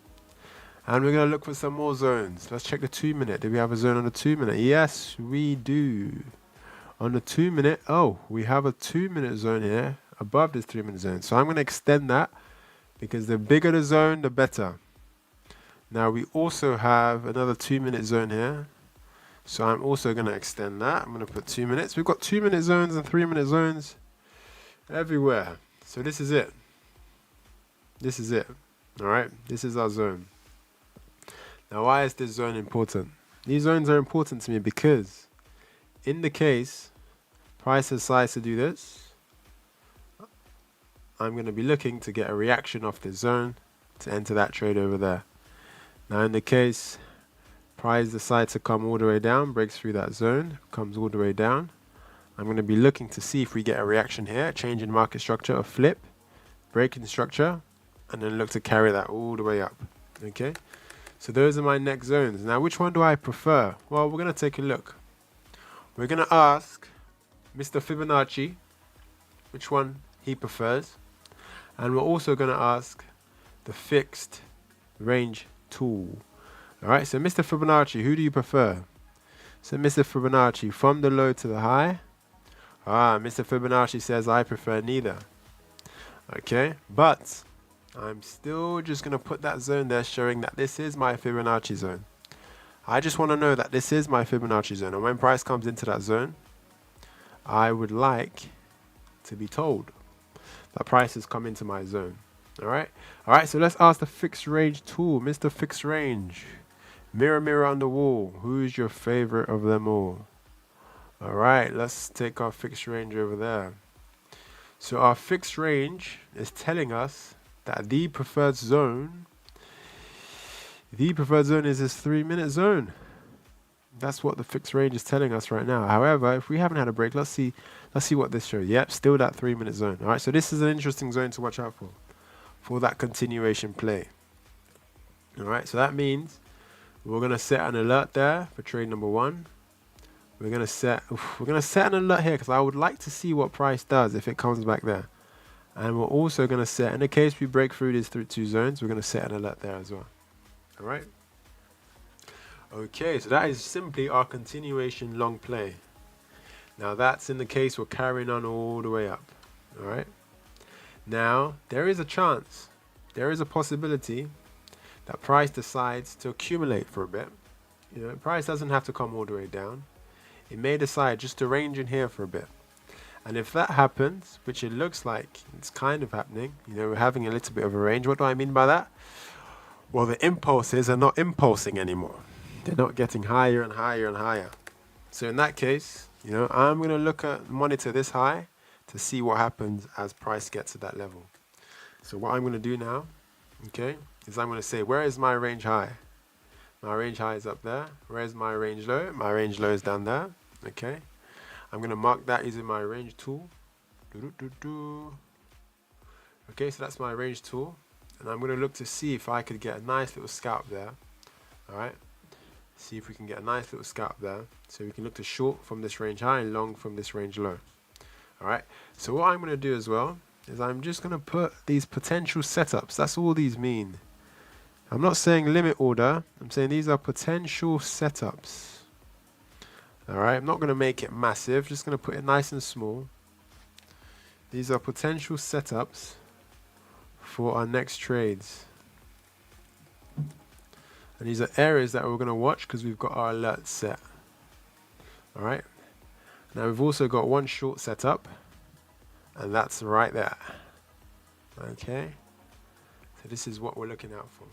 and we're going to look for some more zones. Let's check the 2-minute. Do we have a zone on the 2-minute? Yes, we do. On the 2-minute, oh, we have a 2-minute zone here above this 3-minute zone. So I'm going to extend that, because the bigger the zone, the better. Now we also have another 2-minute zone here. So I'm also going to extend that. I'm going to put 2 minutes. We've got 2-minute zones and 3-minute zones everywhere. So this is it. All right. This is our zone. Now, why is this zone important? These zones are important to me because in the case price decides to do this, I'm going to be looking to get a reaction off this zone to enter that trade over there. Now, in the case price decides to come all the way down, breaks through that zone, comes all the way down, I'm going to be looking to see if we get a reaction here, a change in market structure, a flip, break in structure, and then look to carry that all the way up. Okay, so those are my next zones. Now, which one do I prefer? Well, we're going to take a look. We're going to ask Mr. Fibonacci which one he prefers, and we're also going to ask the fixed range tool. Alright, so Mr. Fibonacci, who do you prefer? So Mr. Fibonacci, from the low to the high. Mr. Fibonacci says I prefer neither. Okay, but I'm still just going to put that zone there showing that this is my Fibonacci zone. I just want to know that this is my Fibonacci zone, and when price comes into that zone, I would like to be told that price has come into my zone. Alright, so let's ask the fixed range tool. Mr. Fixed Range, mirror mirror on the wall, who's your favorite of them all? Alright, let's take our fixed range over there. So our fixed range is telling us that the preferred zone is this 3-minute zone. That's what the fixed range is telling us right now. However, if we haven't had a break, let's see what this shows. Yep, still that 3-minute zone. All right, so this is an interesting zone to watch out for that continuation play. All right, so that means we're gonna set an alert there for trade number 1. We're gonna set an alert here because I would like to see what price does if it comes back there. And we're also gonna set, in the case we break through these 2 zones, we're gonna set an alert there as well. All right. Okay, so that is simply our continuation long play. Now that's in the case we're carrying on all the way up. All right. Now there is a chance, there is a possibility that price decides to accumulate for a bit. You know, price doesn't have to come all the way down. It may decide just to range in here for a bit. And if that happens, which it looks like it's kind of happening, you know, we're having a little bit of a range. What do I mean by that? Well, the impulses are not impulsing anymore. They're not getting higher and higher and higher. So in that case, you know, I'm going to monitor this high to see what happens as price gets to that level. So what I'm going to do now, okay, is I'm going to say, where is my range high? My range high is up there. Where's my range low? My range low is down there. Okay. I'm going to mark that using my range tool. Okay, so that's my range tool. And I'm going to look to see if I could get a nice little scalp there. All right. See if we can get a nice little scalp there. So we can look to short from this range high and long from this range low. All right. So what I'm going to do as well is I'm just going to put these potential setups. That's all these mean. I'm not saying limit order. I'm saying these are potential setups. All right. I'm not going to make it massive. Just going to put it nice and small. These are potential setups for our next trades. And these are areas that we're going to watch because we've got our alerts set. All right. Now we've also got one short setup, and that's right there. Okay. So this is what we're looking out for.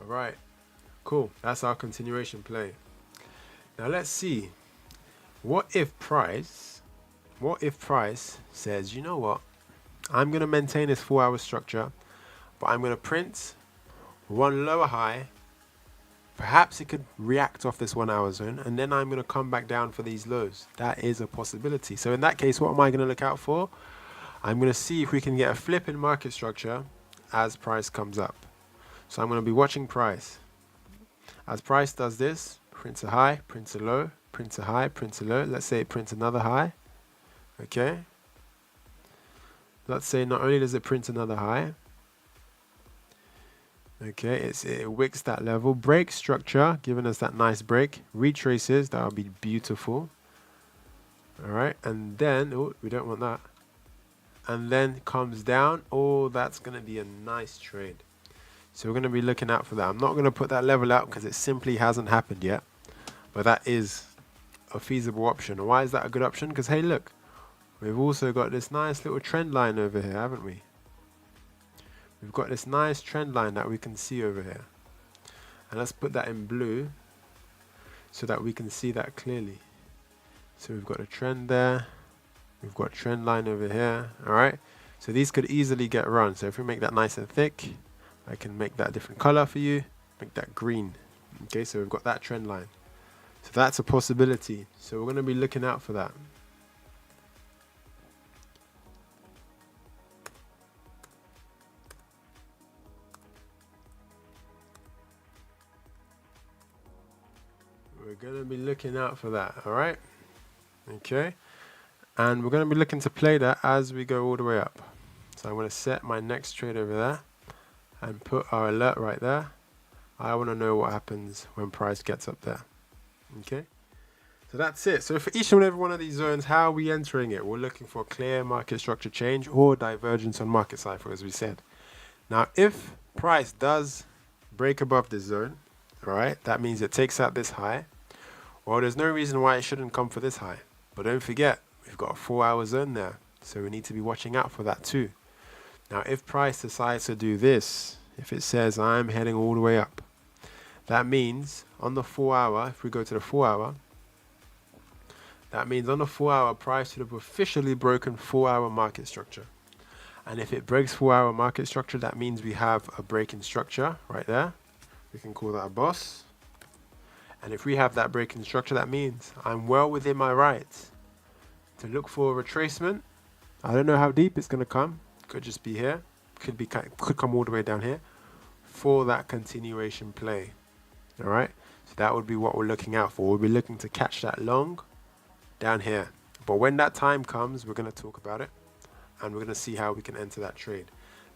All right. Cool. That's our continuation play. Now let's see. What if price says, you know what? I'm going to maintain this 4-hour structure, but I'm going to print one lower high. Perhaps it could react off this 1-hour zone, and then I'm going to come back down for these lows. That is a possibility. So in that case, what am I going to look out for? I'm going to see if we can get a flip in market structure as price comes up. So I'm going to be watching price. As price does this, prints a high, prints a low, prints a high, prints a low. Let's say it prints another high. Okay. Let's say not only does it print another high, okay, it wicks that level, break structure, giving us that nice break, retraces, that would be beautiful. All right, and then, oh, we don't want that. And then comes down, oh, that's going to be a nice trade. So we're going to be looking out for that. I'm not going to put that level out because it simply hasn't happened yet. But that is a feasible option. And why is that a good option? Because, hey, look, we've also got this nice little trend line over here, haven't we? We've got this nice trend line that we can see over here. And let's put that in blue so that we can see that clearly. So we've got a trend there. We've got a trend line over here. All right. So these could easily get run. So if we make that nice and thick, I can make that a different color for you. Make that green. Okay. So we've got that trend line. So that's a possibility. So we're going to be looking out for that. We're going to be looking out for that. All right. Okay. And we're going to be looking to play that as we go all the way up. So I'm going to set my next trade over there and put our alert right there. I want to know what happens when price gets up there. Okay. So So that's it. So for each and every one of these zones, how are we entering it? We're looking for a clear market structure change or divergence on market cipher, as we said. Now, if price does break above this zone, all right, that means it takes out this high. Well, there's no reason why it shouldn't come for this high. But don't forget, we've got a 4-hour zone there. So we need to be watching out for that too. Now, if price decides to do this, if it says I'm heading all the way up, that means on the 4-hour, if we go to the 4-hour, that means on the 4-hour, price should have officially broken 4-hour market structure. And if it breaks 4-hour market structure, that means we have a break in structure right there. We can call that a boss. And if we have that break in structure, that means I'm well within my rights to look for a retracement. I don't know how deep it's going to come. Could just be here. Could come all the way down here for that continuation play. All right. So that would be what we're looking out for. We'll be looking to catch that long down here. But when that time comes, we're going to talk about it. And we're going to see how we can enter that trade.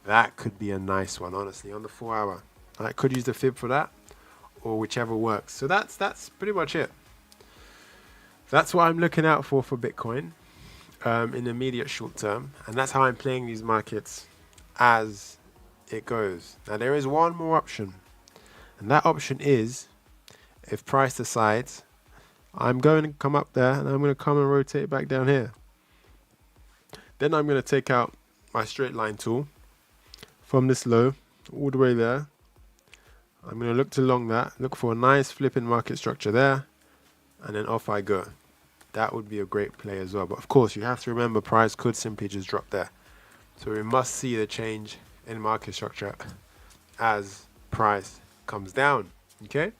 That could be a nice one, honestly, on the 4-hour. I could use the fib for that, or whichever works. So that's pretty much it. That's what I'm looking out for Bitcoin in the immediate short term. And that's how I'm playing these markets as it goes. Now, there is one more option. And that option is, if price decides, I'm going to come up there and I'm going to come and rotate back down here. Then I'm going to take out my straight line tool from this low all the way there. I'm going to look to long that, look for a nice flipping market structure there, and then off I go. That would be a great play as well. But of course, you have to remember price could simply just drop there. So we must see the change in market structure as price comes down. Okay?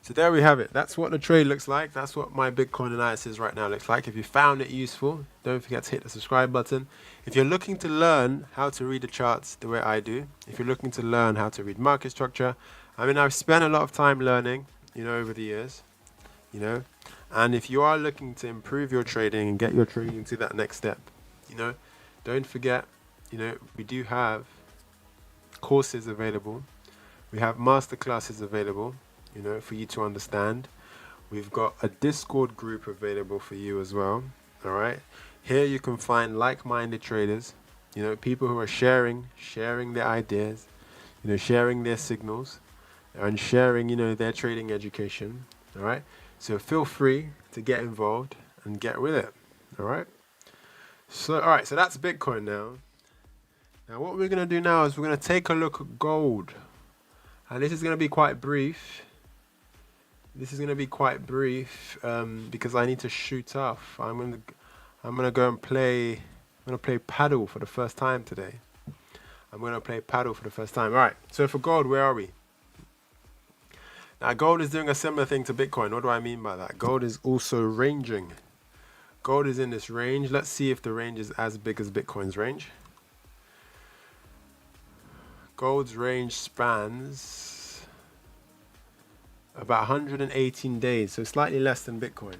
So there we have it. That's what the trade looks like. That's what my Bitcoin analysis right now looks like. If you found it useful, don't forget to hit the subscribe button. If you're looking to learn how to read the charts the way I do, if you're looking to learn how to read market structure, I mean, I've spent a lot of time learning, over the years, and if you are looking to improve your trading and get your trading to that next step, don't forget, we do have courses available. We have masterclasses available. For you to understand. We've got a Discord group available for you as well. All right. Here you can find like-minded traders, people who are sharing their ideas, sharing their signals and sharing, their trading education. All right. So feel free to get involved and get with it. All right. So, all right. So that's Bitcoin now. Now, what we're going to do now is we're going to take a look at gold. And this is going to be quite brief. Because I need to shoot off. I'm gonna go and play. I'm gonna play paddle for the first time today. All right. So for gold, where are we? Now, gold is doing a similar thing to Bitcoin. What do I mean by that? Gold is also ranging. Gold is in this range. Let's see if the range is as big as Bitcoin's range. Gold's range spans about 118 days, so slightly less than Bitcoin.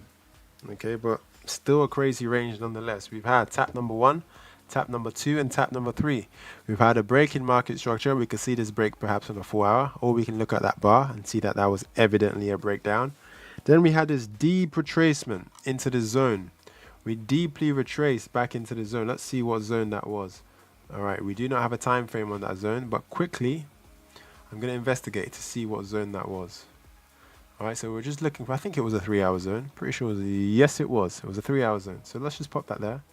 Okay, but still a crazy range nonetheless. We've had tap number 1, tap number 2, and tap number 3. We've had a break in market structure. We can see this break perhaps on a 4-hour, or we can look at that bar and see that was evidently a breakdown. Then we had this deep retracement into the zone. We deeply retraced back into the zone. Let's see what zone that was. All right, we do not have a time frame on that zone, but quickly I'm going to investigate to see what zone that was. Alright, so we're just looking for, I think it was a 3-hour zone. Pretty sure yes it was. It was a 3-hour zone. So let's just pop that there.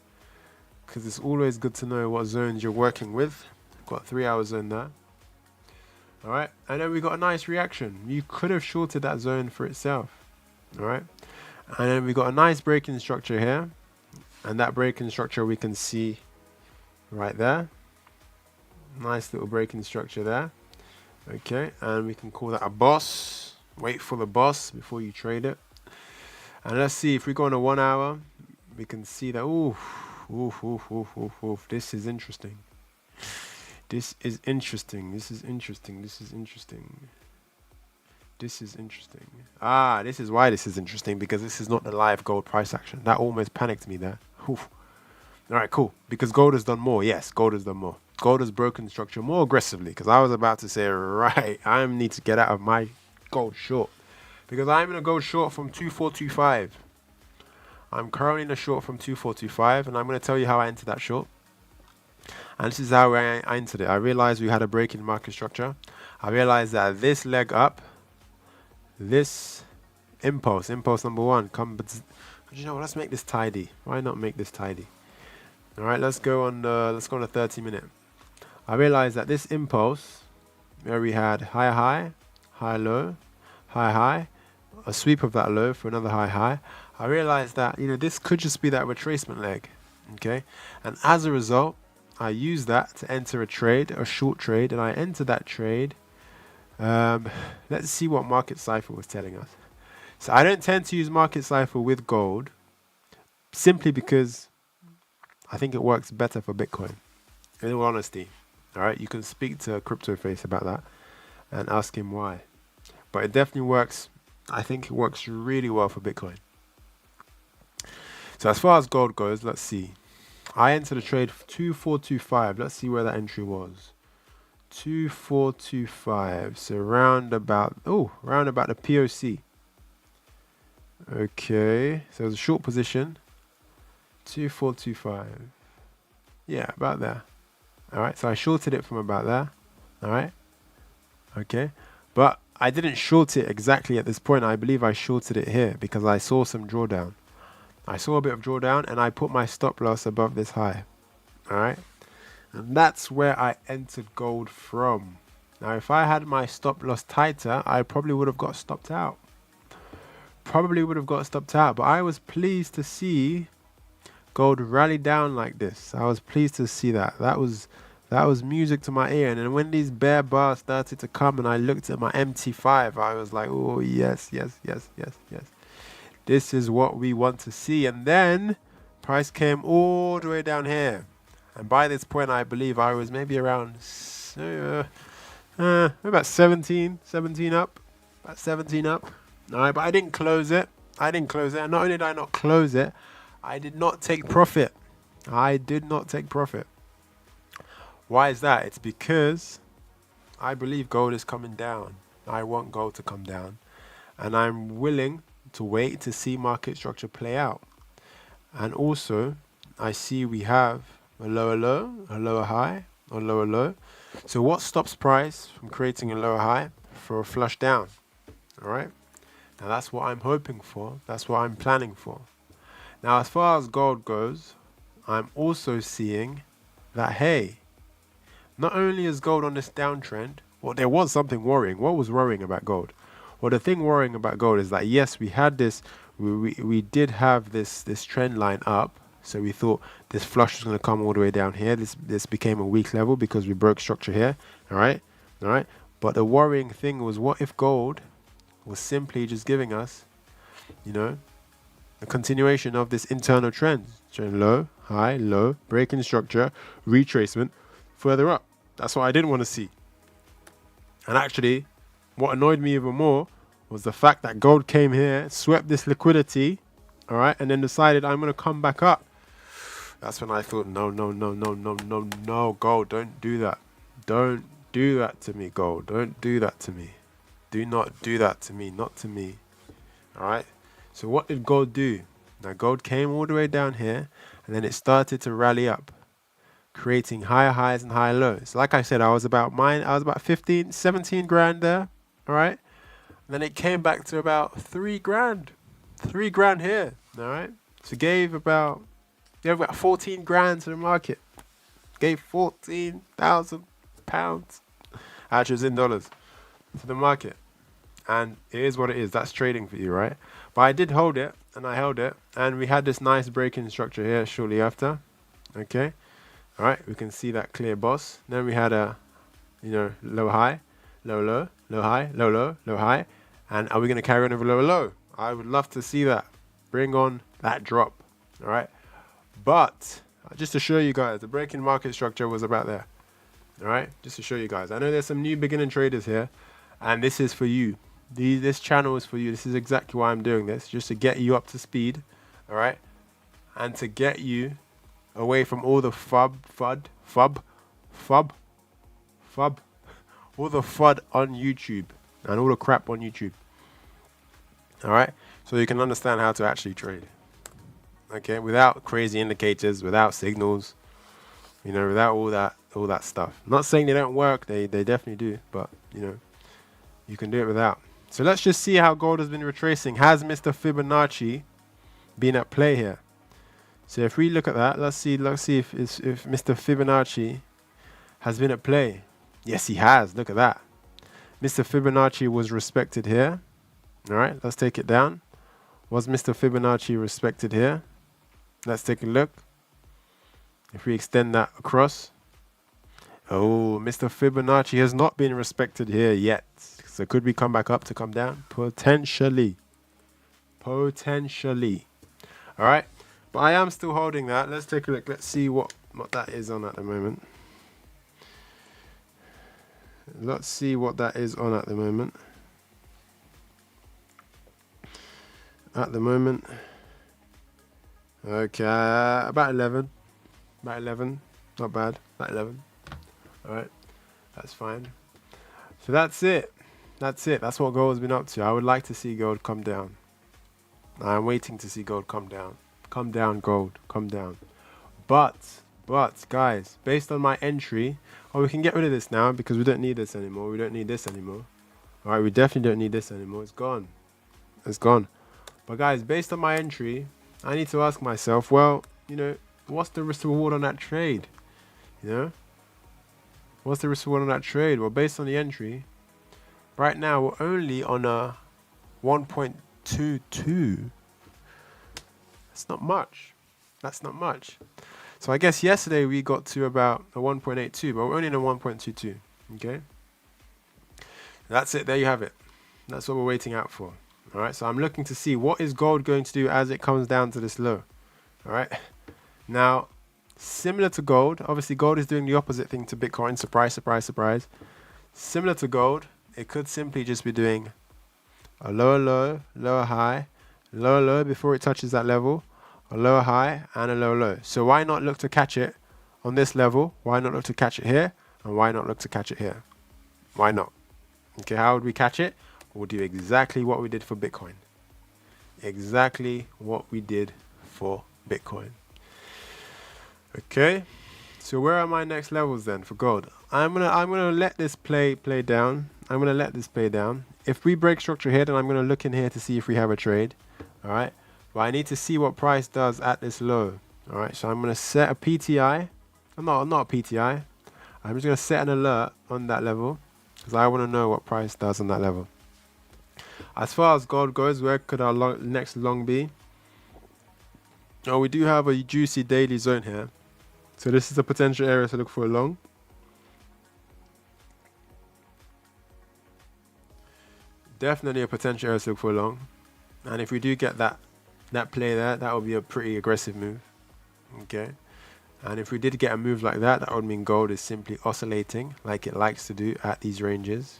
Because it's always good to know what zones you're working with. Got a 3-hour zone there. Alright, and then we got a nice reaction. You could have shorted that zone for itself. Alright, and then we got a nice break-in structure here. And that break-in structure we can see right there. Nice little break-in structure there. Okay, and we can call that a boss. Wait for the boss before you trade it. And let's see if we go on a 1 hour, we can see that. This is interesting. This is interesting. Ah, this is why this is interesting, because this is not the live gold price action. That almost panicked me there. Oof. All right, cool. Because gold has done more. Yes, gold has done more. Gold has broken structure more aggressively, because I was about to say, right, I need to get out of my gold short. because I'm in a gold short from 2425. I'm currently in a short from 2425, and I'm going to tell you how I entered that short. And this is how I entered it. I realized we had a break in market structure. I realized that this leg up, this impulse number one, you know what, let's make this tidy. Why not make this tidy? All right, let's go on the 30-minute. I realized that this impulse, where we had high, low, high, a sweep of that low for another high. I realized that, this could just be that retracement leg, okay? And as a result, I used that to enter a trade, a short trade, and I entered that trade. Let's see what Market Cipher was telling us. So I don't tend to use Market Cipher with gold, simply because I think it works better for Bitcoin. In all honesty, all right, you can speak to CryptoFace about that and ask him why. But it definitely works. I think it works really well for Bitcoin. So as far as gold goes, let's see. I entered a trade 2425. Let's see where that entry was. 2425. So round about the POC. Okay. So it was a short position. 2425. Yeah, about there. All right. So I shorted it from about there. All right. Okay. But I didn't short it exactly at this point. I believe I shorted it here because I saw some drawdown. I saw a bit of drawdown and I put my stop loss above this high. All right. And that's where I entered gold from. Now, if I had my stop loss tighter, I probably would have got stopped out. But I was pleased to see gold rally down like this. I was pleased to see that. That was music to my ear. And then when these bear bars started to come and I looked at my MT5, I was like, oh, yes. This is what we want to see. And then price came all the way down here. And by this point, I believe I was maybe around about 17 up. About 17 up. All right, but I didn't close it. And not only did I not close it, I did not take profit. Why is that? It's because I believe gold is coming down. I want gold to come down. And I'm willing to wait to see market structure play out. And also, I see we have a lower low, a lower high, or lower low. So what stops price from creating a lower high? For a flush down. All right? Now that's what I'm hoping for. That's what I'm planning for. Now, as far as gold goes, I'm also seeing that, hey, not only is gold on this downtrend, well, there was something worrying. What was worrying about gold? Well, the thing worrying about gold is that, yes, we had this, we did have this trend line up. So we thought this flush was going to come all the way down here. This became a weak level because we broke structure here. All right. But the worrying thing was, what if gold was simply just giving us, a continuation of this internal trend. Trend low, high, low, breaking structure, retracement, further up. That's what I didn't want to see. And actually, what annoyed me even more was the fact that gold came here, swept this liquidity, all right, and then decided I'm going to come back up. That's when I thought, no, gold, don't do that. Don't do that to me, gold. Don't do that to me. Do not do that to me, not to me. All right? So what did gold do? Now, gold came all the way down here, and then it started to rally up, creating higher highs and higher lows. Like I said, I was about 15, 17 grand there, all right? And then it came back to about 3 grand. 3 grand here, all right? So gave about 14 grand to the market. Gave 14,000 pounds, actually it's in dollars, to the market. And it is what it is. That's trading for you, right? But I did hold it, and I held it, and we had this nice break-in structure here shortly after. Okay, all right, we can see that clear boss. Then we had a, low high, low low, low high, low low, low high. And are we going to carry on over lower low? I would love to see that. Bring on that drop. All right, but just to show you guys, the break-in market structure was about there. All right, just to show you guys. I know there's some new beginning traders here, and this is for you. This channel is for you. This is exactly why I'm doing this, just to get you up to speed, all right, and to get you away from all the all the FUD on YouTube and all the crap on YouTube. All right, so you can understand how to actually trade. Okay, without crazy indicators, without signals, without all that stuff. Not saying they don't work, they definitely do, but you can do it without. So let's just see how gold has been retracing. Has Mr. Fibonacci been at play here? So if we look at that, let's see if Mr. Fibonacci has been at play. Yes, he has. Look at that. Mr. Fibonacci was respected here. All right, let's take it down. Was Mr. Fibonacci respected here? Let's take a look. If we extend that across. Oh, Mr. Fibonacci has not been respected here yet. So could we come back up to come down? Potentially. Potentially. All right. But I am still holding that. Let's take a look. Let's see what that is on at the moment. Let's see what that is on at the moment. At the moment. Okay. About 11. About 11. Not bad. About 11. All right. That's fine. So that's it. That's it. That's what gold has been up to. I would like to see gold come down. I'm waiting to see gold come down. Come down, gold. Come down. But, guys, based on my entry, we can get rid of this now because we don't need this anymore. We don't need this anymore. All right, we definitely don't need this anymore. It's gone. It's gone. But, guys, based on my entry, I need to ask myself, well, what's the risk reward on that trade? What's the risk reward on that trade? Well, based on the entry, right now we're only on a 1.22. That's not much. That's not much. So I guess yesterday we got to about a 1.82, but we're only in a 1.22. Okay. That's it. There you have it. That's what we're waiting out for. All right. So I'm looking to see what is gold going to do as it comes down to this low. All right. Now, similar to gold, obviously gold is doing the opposite thing to Bitcoin. Surprise, surprise, surprise. Similar to gold, it could simply just be doing a lower low, lower high, lower low before it touches that level, a lower high and a lower low. So why not look to catch it on this level? Why not look to catch it here? And why not look to catch it here? Why not? Okay, how would we catch it? We'll do exactly what we did for Bitcoin. Exactly what we did for Bitcoin. Okay, so where are my next levels then for gold? I'm gonna let this play down. I'm gonna let this play down. If we break structure here, then I'm gonna look in here to see if we have a trade. All right, but I need to see what price does at this low. All right, so I'm gonna set a PTI. Not a PTI. I'm just gonna set an alert on that level because I want to know what price does on that level. As far as gold goes, where could our next long be? Oh, we do have a juicy daily zone here. So this is a potential area to look for a long. Definitely a potential area to look for a long. And if we do get that play there, that would be a pretty aggressive move. Okay. And if we did get a move like that, that would mean gold is simply oscillating like it likes to do at these ranges.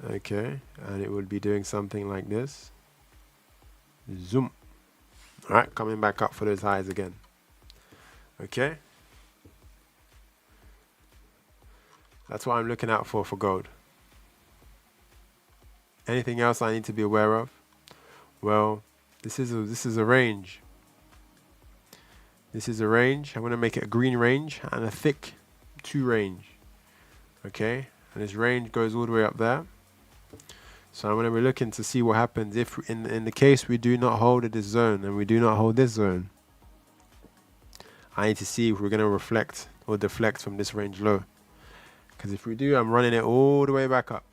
Okay. And it would be doing something like this. Zoom. All right. Coming back up for those highs again. Okay. That's what I'm looking out for gold. Anything else I need to be aware of? Well, this is a range. This is a range. I'm going to make it a green range and a thick 2 range. Okay? And this range goes all the way up there. So I'm going to be looking to see what happens if in the case we do not hold this zone and we do not hold this zone. I need to see if we're going to reflect or deflect from this range low. Because if we do, I'm running it all the way back up.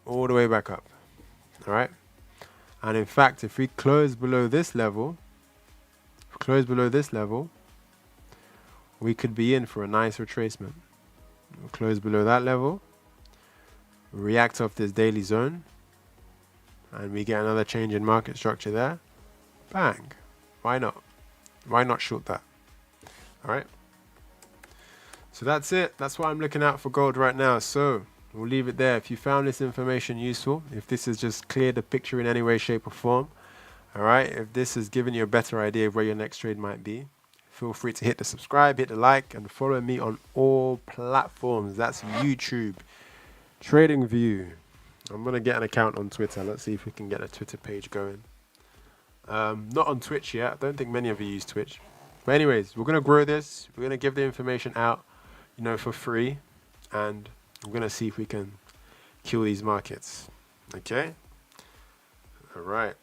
All the way back up. All right? And in fact, if we close below this level, we could be in for a nice retracement. We'll close below that level, react off this daily zone, and we get another change in market structure there. Bang. Why not? Why not short that? All right. So that's it. That's what I'm looking out for gold right now. So we'll leave it there. If you found this information useful, if this has just cleared the picture in any way, shape, or form, all right, if this has given you a better idea of where your next trade might be, feel free to hit the subscribe, hit the like, and follow me on all platforms. That's YouTube, TradingView, I'm gonna get an account on Twitter. Let's see if we can get a Twitter page going. Not on Twitch yet. I don't think many of you use Twitch. But anyways, we're gonna grow this. We're gonna give the information out, for free, and we're gonna see if we can kill these markets. Okay. All right.